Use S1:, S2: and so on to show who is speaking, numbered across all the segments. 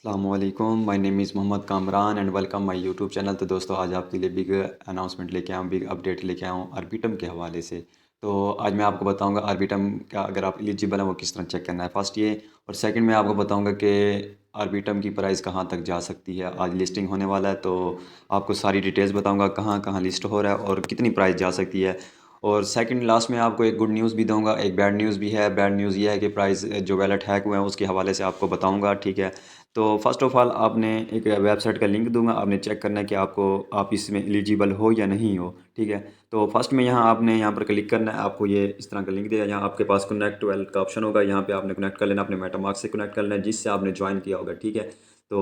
S1: अस्सलामुअलैकुम, my name is Mohammad Kamran and welcome my YouTube channel. तो दोस्तों, आज आपके लिए बिग अनाउंसमेंट लेके आया हूँ, बिग अपडेट लेके आया हूँ आरबीटम के हवाले से। तो आज मैं आपको बताऊंगा आरबीटम का अगर आप एलिजिबल हैं वो किस तरह चेक करना है, फर्स्ट ये। और सेकंड मैं आपको बताऊंगा कि आरबीटम की प्राइस कहाँ तक जा सकती है। आज लिस्टिंग होने वाला है तो आपको सारी डिटेल्स बताऊँगा कहाँ कहाँ लिस्ट हो रहा है और कितनी प्राइस जा सकती है। और सेकंड लास्ट में आपको एक गुड न्यूज़ भी दूंगा, एक बैड न्यूज़ भी है। बैड न्यूज़ ये है कि प्राइस जो वैलेट हैक हुए हैं उसके हवाले से आपको बताऊंगा, ठीक है। तो फर्स्ट ऑफ़ ऑल आपने एक वेबसाइट का लिंक दूंगा, आपने चेक करना है कि आप इसमें एलिजिबल हो या नहीं हो, ठीक है। तो फर्स्ट में आपने यहाँ पर क्लिक करना है, आपको ये इस तरह का लिंक देगा। यहाँ आपके पास कनेक्ट वेल का ऑप्शन होगा, यहाँ पे आपने कनेक्ट कर लेना, अपने मेटामार्क से कनेक्ट कर लेना जिससे आपने ज्वाइन किया होगा, ठीक है। तो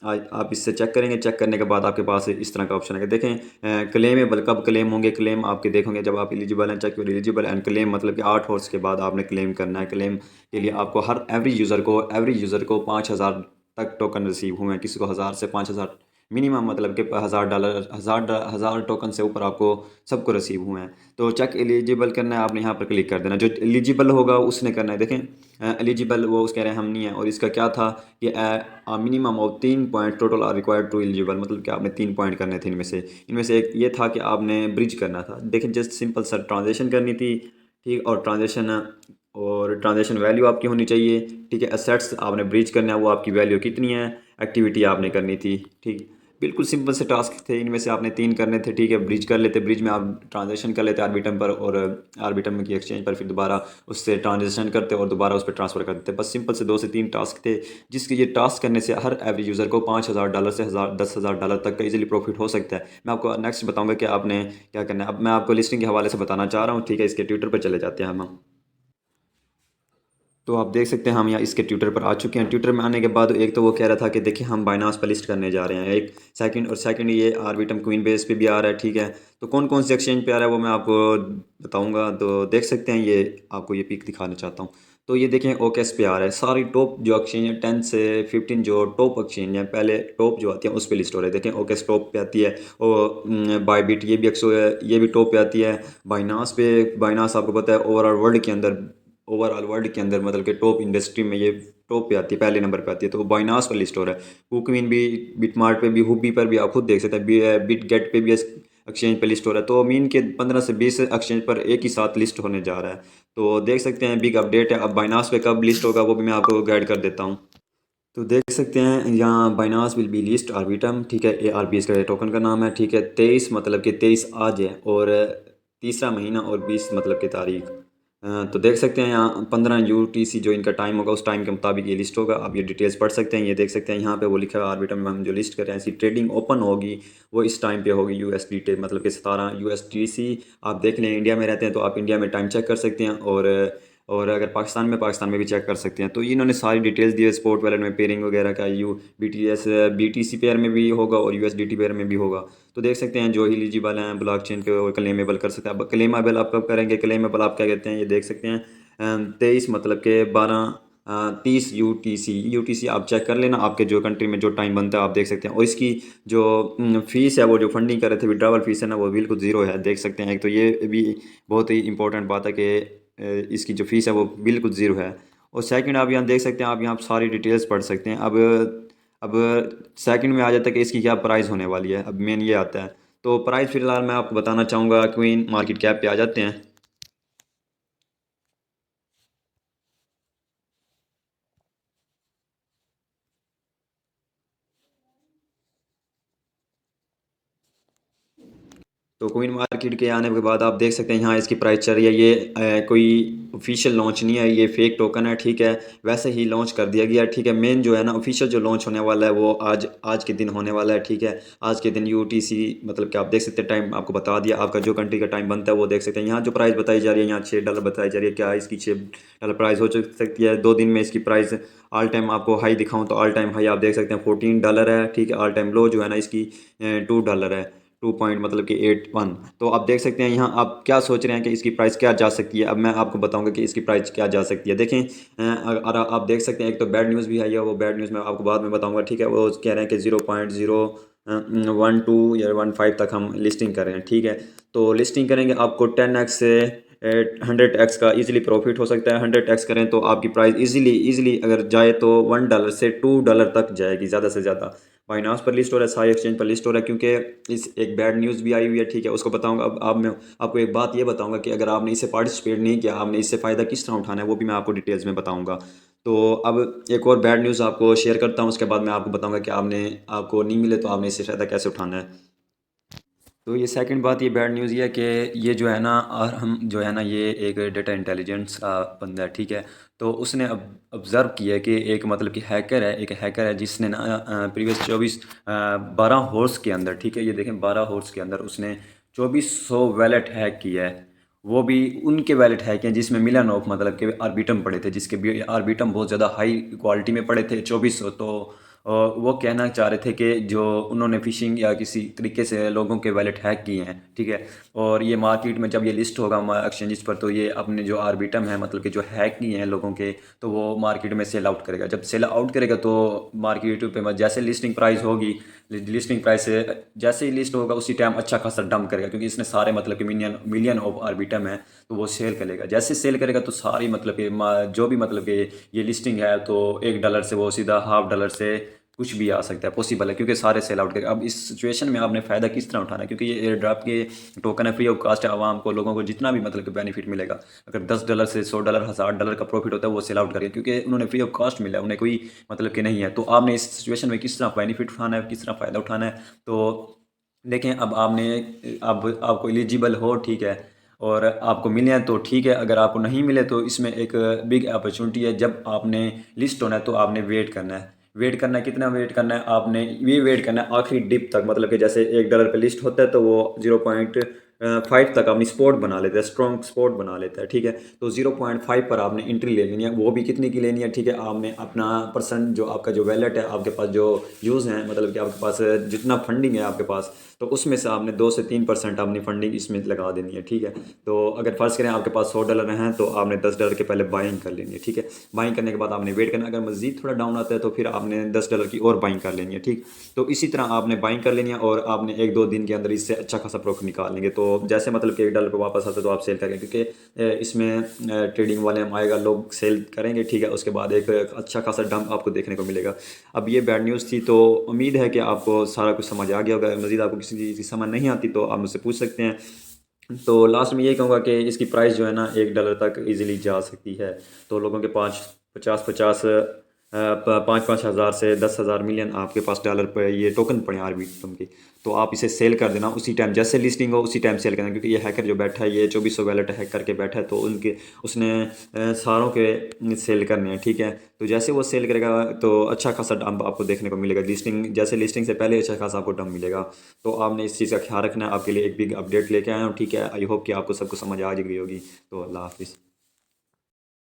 S1: आज आप इससे चेक करेंगे, चेक करने के बाद आपके पास इस तरह का ऑप्शन है। देखें क्लेमेबल कब क्लेम होंगे, क्लेम आपके देखोगे जब आप एलिजिबल हैं, चेक एलिजिबल एंड क्लेम मतलब कि 8 हॉर्स के बाद आपने क्लेम करना है। क्लेम के लिए आपको हर एवरी यूज़र को 5,000 तक टोकन रिसीव हुए हैं। किसी को 1,000 से 5,000 मिनिमम मतलब कि $1,000 हज़ार टोकन से ऊपर आपको सबको रिसीव हुए हैं। तो चेक एलिजिबल करना है, आपने यहाँ पर क्लिक कर देना। जो एलिजिबल होगा उसने करना है। देखें एलिजिबल वो उस कह रहे हैं हम नहीं है। और इसका क्या था कि minimum of 3 point total are required to eligible, मतलब कि आपने 3 पॉइंट करने थे। इनमें से एक ये था कि आपने ब्रिज करना था। देखें जस्ट सिंपल सर ट्रांजेक्शन करनी थी, ठीक। और ट्रांजेक्शन वैल्यू आपकी होनी चाहिए, ठीक है। एसेट्स आपने ब्रीच करना है, वो आपकी वैल्यू कितनी है, एक्टिविटी आपने करनी थी, ठीक। बिल्कुल सिंपल से टास्क थे, इनमें से आपने 3 करने थे, ठीक है। ब्रिज कर लेते, ब्रिज में आप ट्रांजेक्शन कर लेते आरबीटम पर, और आरबीटम की एक्सचेंज पर फिर दोबारा उससे ट्रांजेक्शन करते और दोबारा उस पर ट्रांसफ़र कर देते। बस सिंपल से 2 से 3 टास्क थे, जिसके ये टास्क करने से हर एवरी यूज़र को $5,000 से 10,000 तक का इजीली प्रॉफिट हो सकता है। मैं आपको नेक्स्ट बताऊंगा कि आपने क्या करना है। अब मैं आपको लिस्टिंग के हवाले से बताना चाह रहा हूँ, ठीक है। इसके ट्विटर पर चले जाते हैं हम। तो आप देख सकते हैं हम यहाँ इसके ट्विटर पर आ चुके हैं। ट्विटर में आने के बाद एक तो वो कह रहा था कि देखिए हम बाइनास पर लिस्ट करने जा रहे हैं, एक सेकंड ये आरबिटम क्वीन बेस पे भी आ रहा है, ठीक है। तो कौन कौन से एक्सचेंज पे आ रहा है वो मैं आपको बताऊंगा। तो देख सकते हैं, ये आपको ये पिक दिखाना चाहता हूँ। तो ये देखें ओकेस पे आ रहा है, सारी टॉप जो एक्सचेंज है 10 से 15 जो टॉप एक्सचेंज हैं, पहले टॉप जो आती है उस पर लिस्ट हो रहे हैं। देखें ओकेस टॉप पे आती है, और बायबिट ये भी ये भी टॉप पे आती है। बाइनास आपको पता है ओवरऑल वर्ल्ड के अंदर मतलब कि टॉप इंडस्ट्री में ये टॉप पे आती है, पहले नंबर पे आती है। तो बाइनास पर लिस्ट हो रहा है। कुकविन भी, बिटमार्ट पे भी, हुबी पर भी आप खुद देख सकते हैं, बिट गेट पे भी एक्सचेंज पे लिस्ट हो रहा है। तो मीन के 15 से 20 एक्सचेंज पर एक ही साथ लिस्ट होने जा रहा है। तो देख सकते हैं बिग अपडेट है। अब बाइनास पे कब लिस्ट होगा वो भी मैं आपको गाइड कर देता हूँ। तो देख सकते हैं यहाँ बाइनास विल बी लिस्ट आर्बिटम, ठीक है। ARB इसका टोकन का नाम है, ठीक है। 23 मतलब कि 23 आज है, और तीसरा महीना, और 20 मतलब की तारीख। तो देख सकते हैं यहाँ 15 UTC जो इनका टाइम होगा उस टाइम के मुताबिक ये लिस्ट होगा। आप ये डिटेल्स पढ़ सकते हैं। ये देख सकते हैं यहाँ पे वो लिखा है आर्बिटम में हम जो लिस्ट कर रहे हैं, इसकी ट्रेडिंग ओपन होगी वो इस टाइम पे होगी USDT मतलब कि 17 USDC। आप देख लें, इंडिया में रहते हैं तो आप इंडिया में टाइम चेक कर सकते हैं, और अगर पाकिस्तान में भी चेक कर सकते हैं। तो इन्होंने सारी डिटेल्स दी है स्पोर्ट वैलेट में, पेयरिंग वगैरह का। BTC पेयर में भी होगा और USDT पेयर में भी होगा। तो देख सकते हैं जो एलिजिबल हैं ब्लॉकचेन के वो क्लेमेबल कर सकते हैं। अब क्लेमेबल आप कब करेंगे, क्लेमेबल आप क्या कहते हैं, ये देख सकते हैं 23 मतलब के 30 UTC आप चेक कर लेना, आपके जो कंट्री में जो टाइम बनता है आप देख सकते हैं। और इसकी जो फीस है, वो जो फंडिंग कर रहे थे विड्रावल फीस है ना, वो बिल्कुल ज़ीरो है, देख सकते हैं। एक तो ये भी बहुत ही इंपॉर्टेंट बात है कि इसकी जो फीस है वो बिल्कुल ज़ीरो है। और सेकंड आप यहाँ देख सकते हैं, आप यहाँ सारी डिटेल्स पढ़ सकते हैं। अब सेकंड में आ जाता है कि इसकी क्या प्राइस होने वाली है। अब मेन ये आता है। तो प्राइस फिलहाल मैं आपको बताना चाहूँगा, क्वीन मार्केट कैप पे आ जाते हैं। तो कोइन मार्केट के आने के बाद आप देख सकते हैं यहाँ इसकी प्राइस चल रही है। ये कोई ऑफिशियल लॉन्च नहीं है, ये फेक टोकन है, ठीक है। वैसे ही लॉन्च कर दिया गया, ठीक है। मेन जो है ना ऑफिशियल जो लॉन्च होने वाला है वो आज के दिन होने वाला है, ठीक है। आज के दिन UTC मतलब कि आप देख सकते हैं, टाइम आपको बता दिया, आपका जो कंट्री का टाइम बनता है वो देख सकते हैं। यहाँ जो प्राइस बताई जा रही है, यहाँ $6 बताई जा रही है। क्या इसकी $6 प्राइस हो सकती है 2 दिन में? इसकी प्राइस ऑल टाइम आपको हाई दिखाऊं तो ऑल टाइम हाई आप देख सकते हैं $14 है, ठीक है। ऑल टाइम लो जो है ना इसकी $2 है, 2 पॉइंट मतलब कि 81। तो आप देख सकते हैं यहाँ आप क्या सोच रहे हैं कि इसकी प्राइस क्या जा सकती है। अब मैं आपको बताऊंगा कि इसकी प्राइस क्या जा सकती है। देखें अगर आप देख सकते हैं, एक तो बैड न्यूज़ भी है, या वो बैड न्यूज़ मैं आपको बाद में बताऊंगा, ठीक है। वो कह रहे हैं कि 0.012 या 15 तक हम लिस्टिंग कर रहे हैं, ठीक है। तो लिस्टिंग करेंगे आपको 10x से 100x का ईजिली प्रॉफिट हो सकता है। 100x करें तो आपकी प्राइस ईजिली अगर जाए तो $1 से $2 तक जाएगी ज़्यादा से ज़्यादा। बाइनांस पर लिस्ट हो रहा है, साई एक्सचेंज पर लिस्ट हो रहा है, क्योंकि इस एक बैड न्यूज़ भी आई हुई है, ठीक है, उसको बताऊंगा। अब आप मैं आपको एक बात ये बताऊंगा कि अगर आपने इससे पार्टिसिपेट नहीं किया, आपने इससे फ़ायदा किस तरह उठाना है, वो भी मैं आपको डिटेल्स में बताऊंगा। तो अब एक और बैड न्यूज़ आपको शेयर करता हूँ, उसके बाद मैं आपको बताऊंगा कि आपको नहीं मिले तो आपने इससे फ़ायदा कैसे उठाना है। तो ये सेकंड बात, ये बैड न्यूज़ ये है कि ये जो है ना, और हम जो है ना, ये एक डेटा इंटेलिजेंस का बंदा है, ठीक है। तो उसने अब ऑब्ज़र्व किया कि एक मतलब कि एक हैकर है जिसने ना प्रीवियस 12 हॉर्स के अंदर, ठीक है, ये देखें 12 हॉर्स के अंदर उसने 2400 वैलेट हैक किया है। वो भी उनके वैलेट हैक हैं जिसमें मिलन ऑफ मतलब के आर्बिटम पड़े थे, जिसके भी आर्बिटम बहुत ज़्यादा हाई क्वालिटी में पड़े थे 2400। तो वो कहना चाह रहे थे कि जो उन्होंने फिशिंग या किसी तरीके से लोगों के वैलेट हैक किए हैं, ठीक है। और ये मार्केट में जब ये लिस्ट होगा एक्सचेंजेस पर, तो ये अपने जो आर्बिटम है मतलब कि जो हैक किए हैं लोगों के, तो वो मार्केट में सेल आउट करेगा। जब सेल आउट करेगा तो मार्केट पे जैसे लिस्टिंग प्राइस होगी, लिस्टिंग प्राइस से जैसे ही लिस्ट होगा उसी टाइम अच्छा खासा डंप करेगा, क्योंकि इसने सारे मतलब कि मिलियन मिलियन ऑफ आर्बिटम है, तो वो सेल करेगा। जैसे सेल करेगा तो सारी मतलब कि जो भी मतलब कि ये लिस्टिंग है, तो $1 से वो सीधा $1/2 से कुछ भी आ सकता है, पॉसिबल है, क्योंकि सारे सेल आउट करेगा। अब इस सिचुएशन में आपने फ़ायदा किस तरह उठाना है, क्योंकि ये एयर ड्रॉप के टोकन है, फ्री ऑफ कास्ट है, आवाम को, लोगों को जितना भी मतलब कि बेनिफिट मिलेगा। अगर $10 से $100 $1000 का प्रॉफिट होता है वो सेल आउट करेगा, क्योंकि उन्होंने फ्री ऑफ कास्ट मिला है, उन्हें कोई मतलब कि नहीं है। तो आपने इस सिचुएशन में किस तरह बेनिफिट उठाना है, किस तरह फ़ायदा उठाना है। तो देखें, अब अब आपको एलिजिबल हो, ठीक है, और आपको मिले हैं तो ठीक है, अगर आपको नहीं मिले तो इसमें एक बिग अपॉर्चुनिटी है। जब आपने लिस्ट होना है तो आपने वेट करना है। वेट करना है, कितना वेट करना है, आपने ये वेट करना है आखिरी डिप तक, मतलब कि जैसे $1 पे लिस्ट होता है तो वो 0.5 तक अपनी स्पॉट बना लेता है, स्ट्रॉन्ग स्पॉट बना लेता है, ठीक है। तो 0.5 पर आपने एंट्री ले लेनी है, वो भी कितनी की लेनी है, ठीक है। आपने अपना परसेंट जो आपका जो वैलेट है, आपके पास जो यूज़ है, मतलब कि आपके पास जितना फंडिंग है आपके पास, तो उसमें से आपने 2 से 3% अपनी फंडिंग इसमें लगा देनी है, ठीक है। तो अगर फ़र्ज़ करें आपके पास $100 हैं तो आपने $10 के पहले बाइंग कर लेनी है, ठीक है। बाइंग करने के बाद आपने वेट करना, अगर मज़ीद थोड़ा डाउन आता है तो फिर आपने $10 की और बाइंग कर लेनी है, ठीक। तो इसी तरह आपने बाइंग कर लेनी है और आपने 1-2 दिन के अंदर इससे अच्छा खासा प्रॉफिट निकाल लेंगे। तो जैसे मतलब कि $1 पे वापस आता है तो आप सेल करेंगे, क्योंकि इसमें ट्रेडिंग वाले हम आएगा, लोग सेल करेंगे, ठीक है। उसके बाद एक अच्छा खासा डंप आपको देखने को मिलेगा। अब ये बैड न्यूज़ थी, तो उम्मीद है कि आपको सारा कुछ समझ आ गया होगा। मज़ीद आपको किसी चीज़ की समझ नहीं आती तो आप मुझसे पूछ सकते हैं। तो लास्ट में यही कहूँगा कि इसकी प्राइस जो है ना $1 तक इजीली जा सकती है। तो लोगों के पाँच 50-50 5-5 हज़ार से 10,000 मिलियन आपके पास डॉलर पर ये टोकन पड़े आर्बिट्रम के। तो आप इसे सेल कर देना उसी टाइम, जैसे लिस्टिंग हो उसी टाइम सेल करना, क्योंकि ये हैकर जो बैठा है, ये 2400 वैलेट हैक करके बैठा है, तो उसने सारों के सेल करने हैं, ठीक है। तो जैसे वो सेल करेगा तो अच्छा खासा डंप आपको देखने को मिलेगा, लिस्टिंग से पहले अच्छा खासा आपको डंप मिलेगा। तो आपने इस चीज़ का ख्याल रखना है। आपके लिए एक बिग अपडेट लेके आया हूँ, ठीक है। आई होप कि आपको सब कुछ समझ आ गई होगी। तो अल्लाह हाफिज़।